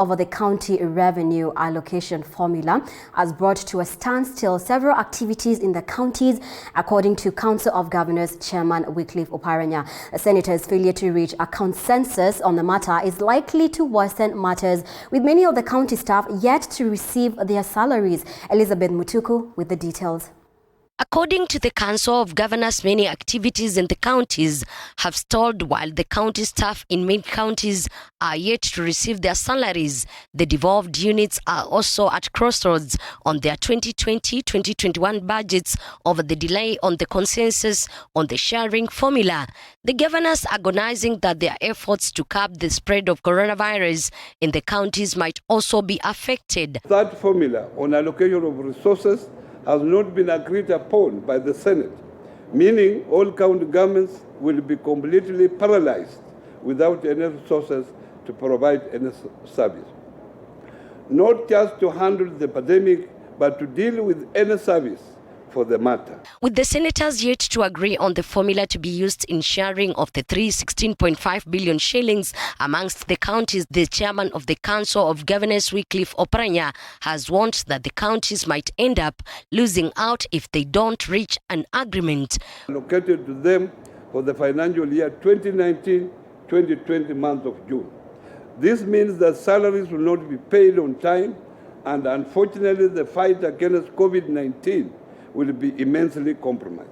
over the county revenue allocation formula has brought to a standstill several activities in the counties, according to Council of Governors Chairman Wycliff Oparanya. The Senator's failure to reach a consensus on the matter is likely to worsen matters, with many of the county staff yet to receive their salaries. Elizabeth Mutuku with the details. According to the Council of Governors, many activities in the counties have stalled while the county staff in many counties are yet to receive their salaries. The devolved units are also at crossroads on their 2020-2021 budgets over the delay on the consensus on the sharing formula. The governors are agonizing that their efforts to curb the spread of coronavirus in the counties might also be affected. That formula on allocation of resources has not been agreed upon by the Senate, meaning all county governments will be completely paralyzed without any resources to provide any service. Not just to handle the pandemic, but to deal with any service for the matter. With the senators yet to agree on the formula to be used in sharing of the 16.5 billion shillings amongst the counties, the chairman of the Council of Governors, Wycliff Oparanya, has warned that the counties might end up losing out if they don't reach an agreement. Allocated to them for the financial year 2019-2020 month of June. This means that salaries will not be paid on time, and unfortunately the fight against COVID-19 will be immensely compromised.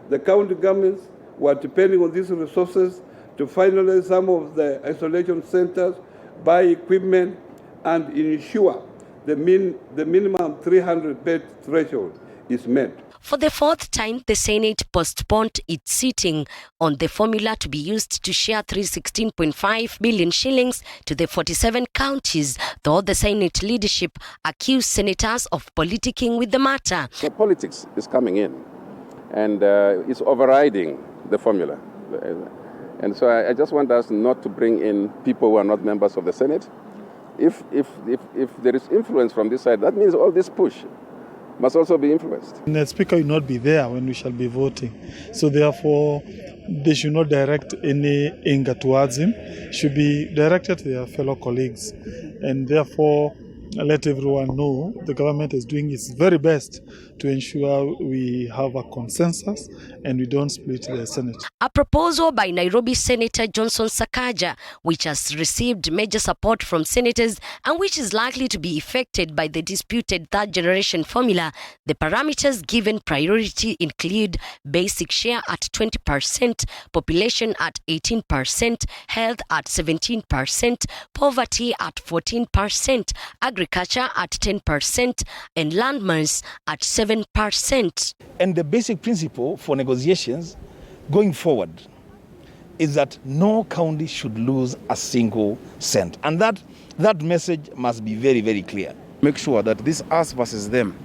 The county governments were depending on these resources to finalize some of the isolation centers, buy equipment, and ensure the minimum 300-bed threshold is met. For the fourth time, the Senate postponed its sitting on the formula to be used to share 16.5 billion shillings to the 47 counties, though the Senate leadership accused senators of politicking with the matter. The politics is coming in and it's overriding the formula. And so I just want us not to bring in people who are not members of the Senate. If there is influence from this side, that means all this push must also be influenced. The Speaker will not be there when we shall be voting. So therefore, they should not direct any anger towards him. Should be directed to their fellow colleagues. And therefore, let everyone know the government is doing its very best to ensure we have a consensus and we don't split the Senate. A proposal by Nairobi Senator Johnson Sakaja, which has received major support from senators and which is likely to be affected by the disputed third-generation formula. The parameters given priority include basic share at 20%, population at 18%, health at 17%, poverty at 14%, agriculture at 10%, and landmass at 7%. And the basic principle for negotiations going forward is that no county should lose a single cent. And that message must be very, very clear. Make sure that this us versus them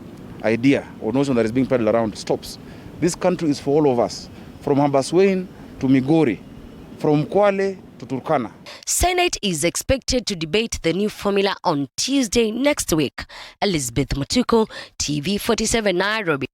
idea or notion that is being peddled around stops. This country is for all of us, from Hambaswein to Migori, from Kwale to Turkana. Senate is expected to debate the new formula on Tuesday next week. Elizabeth Mutuku, TV47 Nairobi.